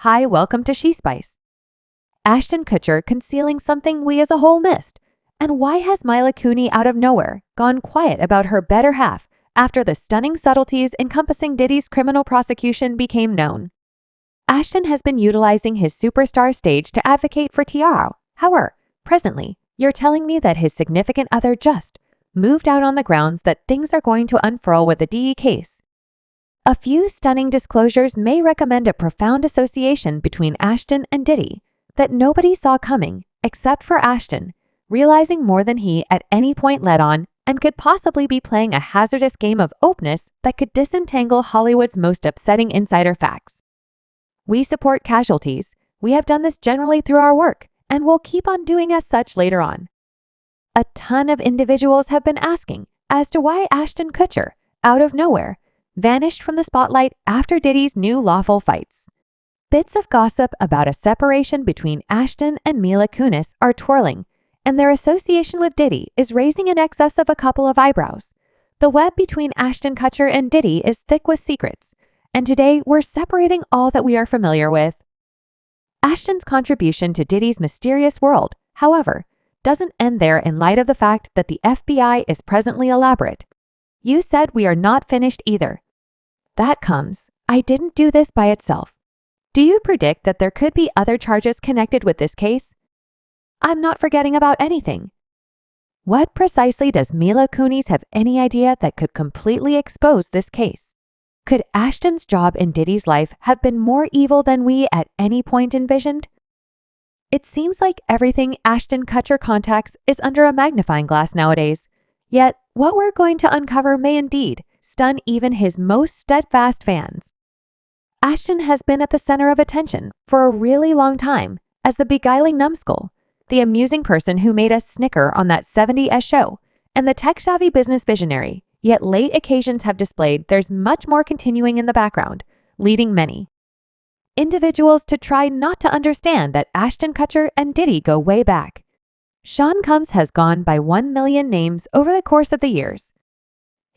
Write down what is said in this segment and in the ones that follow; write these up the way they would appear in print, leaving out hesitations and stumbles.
Hi, welcome to She Spice. Ashton Kutcher concealing something we as a whole missed. And why has Mila Kuni out of nowhere gone quiet about her better half after the stunning subtleties encompassing Diddy's criminal prosecution became known? Ashton has been utilizing his superstar stage to advocate for Tiara. However, presently, you're telling me that his significant other just moved out on the grounds that things are going to unfurl with the Diddy case. A few stunning disclosures may recommend a profound association between Ashton and Diddy that nobody saw coming except for Ashton, realizing more than he at any point let on, and could possibly be playing a hazardous game of openness that could disentangle Hollywood's most upsetting insider facts. We support casualties. We have done this generally through our work, and will keep on doing as such later on. A ton of individuals have been asking as to why Ashton Kutcher, out of nowhere, vanished from the spotlight after Diddy's new lawful fights. Bits of gossip about a separation between Ashton and Mila Kunis are twirling, and their association with Diddy is raising in excess of a couple of eyebrows. The web between Ashton Kutcher and Diddy is thick with secrets, and today we're separating all that we are familiar with. Ashton's contribution to Diddy's mysterious world, however, doesn't end there in light of the fact that the FBI is presently elaborate. You said we are not finished either. That comes, I didn't do this by itself. Do you predict that there could be other charges connected with this case? I'm not forgetting about anything. What precisely does Mila Kunis have any idea that could completely expose this case? Could Ashton's job in Diddy's life have been more evil than we at any point envisioned? It seems like everything Ashton Kutcher contacts is under a magnifying glass nowadays. Yet, what we're going to uncover may indeed stun even his most steadfast fans. Ashton has been at the center of attention for a really long time as the beguiling numbskull, the amusing person who made us snicker on that 70s show, and the tech-savvy business visionary, yet late occasions have displayed there's much more continuing in the background, leading many individuals to try not to understand that Ashton Kutcher and Diddy go way back. Sean Combs has gone by 1 million names over the course of the years.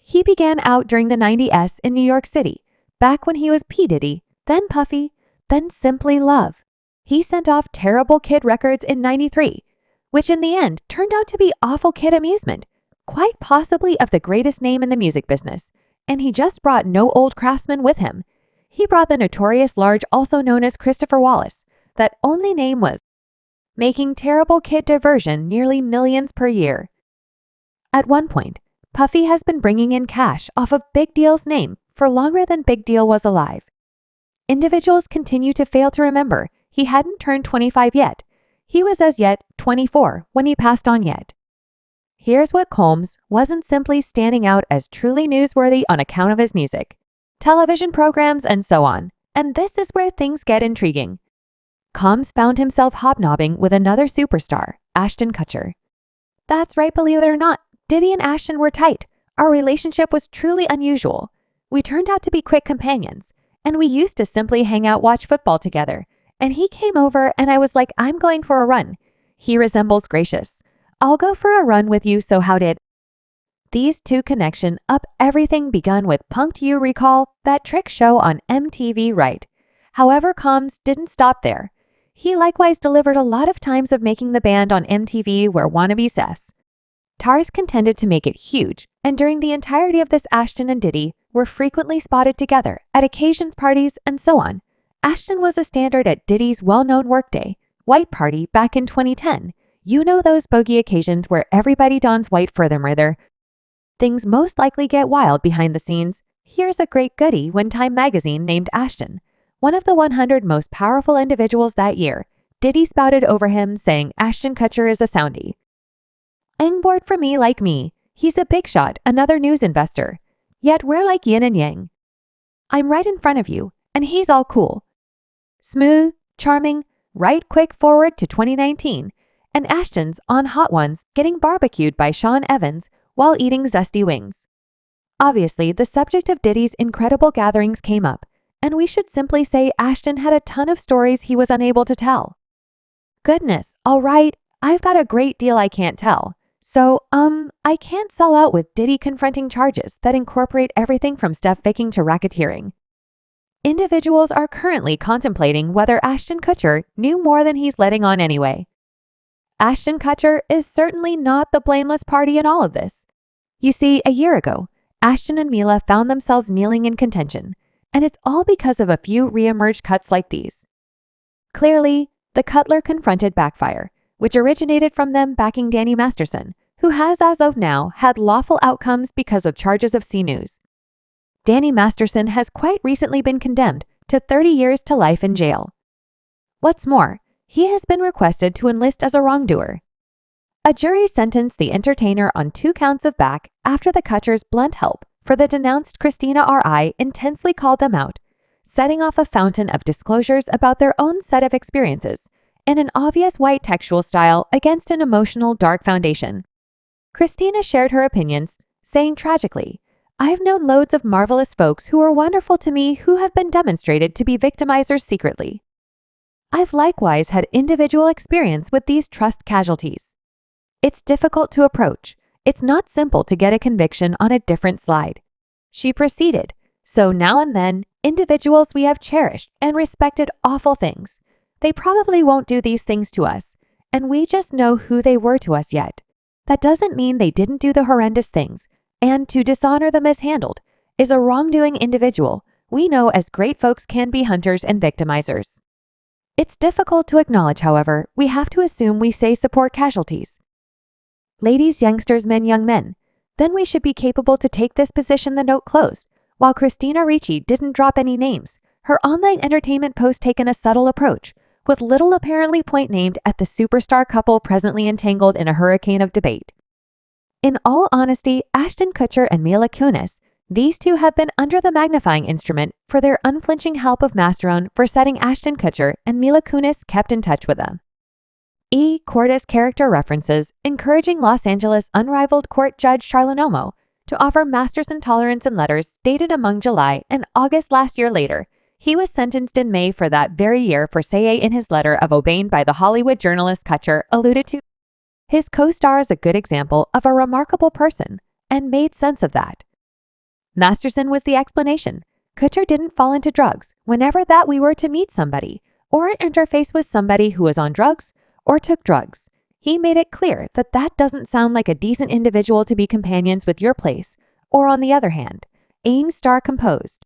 He began out during the 90s in New York City, back when he was P. Diddy, then Puffy, then Simply Love. He sent off Terrible Kid Records in '93, which in the end turned out to be Awful Kid Amusement, quite possibly of the greatest name in the music business, and he just brought no old craftsman with him. He brought the notorious Large, also known as Christopher Wallace, that only name was making Terrible Kid diversion nearly millions per year. At one point, Puffy has been bringing in cash off of Big Deal's name for longer than Big Deal was alive. Individuals continue to fail to remember he hadn't turned 25 yet. He was as yet 24 when he passed on yet. Here's what Combs wasn't simply standing out as truly newsworthy on account of his music, television programs, and so on. And this is where things get intriguing. Combs found himself hobnobbing with another superstar, Ashton Kutcher. That's right, believe it or not, Diddy and Ashton were tight. Our relationship was truly unusual. We turned out to be quick companions, and we used to simply hang out, watch football together. And he came over and I was like, I'm going for a run. He resembles gracious. I'll go for a run with you, so how did these two connection up everything begun with Punk'd You Recall, that trick show on MTV, right? However, Combs didn't stop there. He likewise delivered a lot of times of making the band on MTV where wannabe Sess Tars contended to make it huge, and during the entirety of this Ashton and Diddy were frequently spotted together at occasions, parties, and so on. Ashton was a standard at Diddy's well-known Workday White Party back in 2010. You know those bogey occasions where everybody dons white. Furthermore, things most likely get wild behind the scenes. Here's a great goodie when Time magazine named Ashton one of the 100 most powerful individuals that year. Diddy spouted over him, saying Ashton Kutcher is a soundie board for me like me. He's a big shot, another news investor. Yet we're like yin and yang. I'm right in front of you, and he's all cool. Smooth, charming, right. Quick forward to 2019, and Ashton's on Hot Ones getting barbecued by Sean Evans while eating zesty wings. Obviously, the subject of Diddy's incredible gatherings came up, and we should simply say Ashton had a ton of stories he was unable to tell. Goodness, all right, I've got a great deal I can't tell. So, I can't sell out with Diddy confronting charges that incorporate everything from stuff faking to racketeering. individuals are currently contemplating whether Ashton Kutcher knew more than he's letting on anyway. Ashton Kutcher is certainly not the blameless party in all of this. You see, a year ago, Ashton and Mila found themselves kneeling in contention, and it's all because of a few re-emerged cuts like these. Clearly, the Cutler confronted backfire, which originated from them backing Danny Masterson, who has as of now had lawful outcomes because of charges of C-News. Danny Masterson has quite recently been condemned to 30 years to life in jail. What's more, he has been requested to enlist as a wrongdoer. A jury sentenced the entertainer on 2 counts of back after the Kutchers' blunt help for the denounced Christina R.I. intensely called them out, setting off a fountain of disclosures about their own set of experiences in an obvious white textual style against an emotional dark foundation. Christina shared her opinions, saying tragically, "I've known loads of marvelous folks who are wonderful to me who have been demonstrated to be victimizers secretly. I've likewise had individual experience with these trust casualties. It's difficult to approach. It's not simple to get a conviction on a different slide." She proceeded, "So now and then, individuals we have cherished and respected awful things. They probably won't do these things to us, and we just know who they were to us yet. That doesn't mean they didn't do the horrendous things, and to dishonor the mishandled is a wrongdoing individual we know as great folks can be hunters and victimizers. It's difficult to acknowledge, however, we have to assume we say support casualties. Ladies, youngsters, men, young men, then we should be capable to take this position." The note closed. While Christina Ricci didn't drop any names, her online entertainment post taken a subtle approach, with little apparently point named at the superstar couple presently entangled in a hurricane of debate. In all honesty, Ashton Kutcher and Mila Kunis, these two have been under the magnifying instrument for their unflinching help of Masteron for setting Ashton Kutcher, and Mila Kunis kept in touch with them. Cordes character references, encouraging Los Angeles unrivaled court judge Charlenomo to offer Masterson tolerance in letters dated among July and August last year. Later, he was sentenced in May for that very year for say in his letter of obeying by the Hollywood journalist Kutcher alluded to. His co-star is a good example of a remarkable person and made sense of that. Masterson was the explanation. Kutcher didn't fall into drugs whenever that we were to meet somebody or interface with somebody who was on drugs or took drugs. He made it clear that that doesn't sound like a decent individual to be companions with your place, or on the other hand, Aang Star composed.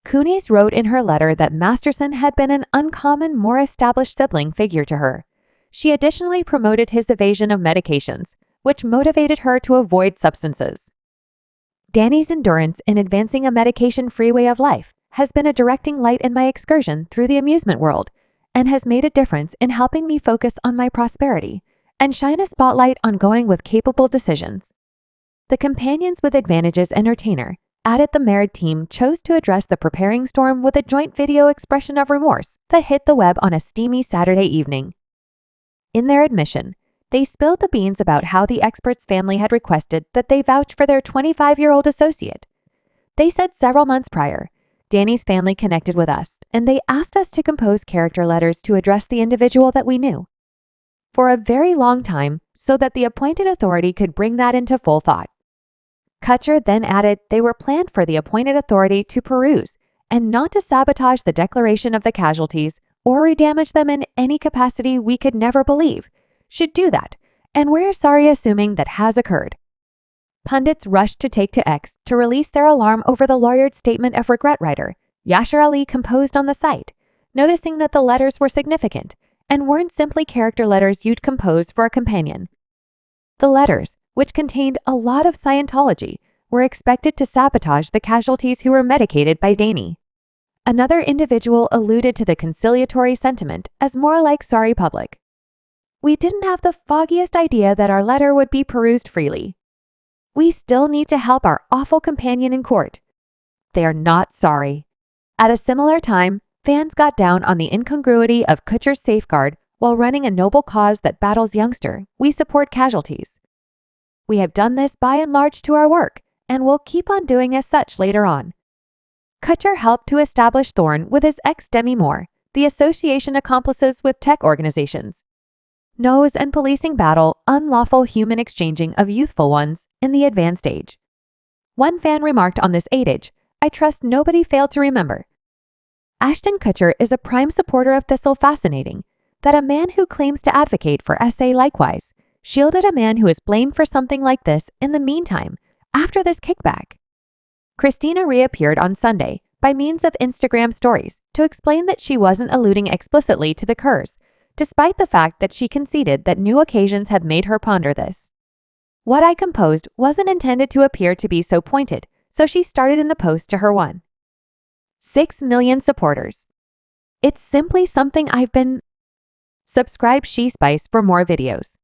Kunis wrote in her letter that Masterson had been an uncommon, more established sibling figure to her. She additionally promoted his evasion of medications, which motivated her to avoid substances. Danny's endurance in advancing a medication-free way of life has been a directing light in my excursion through the amusement world and has made a difference in helping me focus on my prosperity and shine a spotlight on going with capable decisions. The Companions with Advantages entertainer added the married team chose to address the preparing storm with a joint video expression of remorse that hit the web on a steamy Saturday evening. In their admission, they spilled the beans about how the expert's family had requested that they vouch for their 25-year-old associate. They said several months prior, Danny's family connected with us, and they asked us to compose character letters to address the individual that we knew for a very long time so that the appointed authority could bring that into full thought. Kutcher then added they were planned for the appointed authority to peruse and not to sabotage the declaration of the casualties or redamage them in any capacity we could never believe should do that, and we're sorry assuming that has occurred. Pundits rushed to take to X to release their alarm over the lawyered statement of regret writer Yashar Ali composed on the site, noticing that the letters were significant and weren't simply character letters you'd compose for a companion. The letters, which contained a lot of Scientology, were expected to sabotage the casualties who were medicated by Danny. Another individual alluded to the conciliatory sentiment as more like sorry public. We didn't have the foggiest idea that our letter would be perused freely. We still need to help our awful companion in court. They are not sorry. At a similar time, fans got down on the incongruity of Kutcher's safeguard while running a noble cause that battles youngster. We support casualties. We have done this by and large to our work, and will keep on doing as such later on. Kutcher helped to establish Thorne with his ex Demi Moore, the association accomplices with tech organizations. Knows and policing battle unlawful human exchanging of youthful ones in the advanced age. One fan remarked on this adage, I trust nobody failed to remember. Ashton Kutcher is a prime supporter of Thistle. Fascinating that a man who claims to advocate for SA likewise shielded a man who is blamed for something like this in the meantime after this kickback. Christina reappeared on Sunday by means of Instagram stories to explain that she wasn't alluding explicitly to the Kerrs, despite the fact that she conceded that new occasions had made her ponder this. What I composed wasn't intended to appear to be so pointed, so she started in the post to her 1.6 million supporters. It's simply something I've been. Subscribe She Spice for more videos.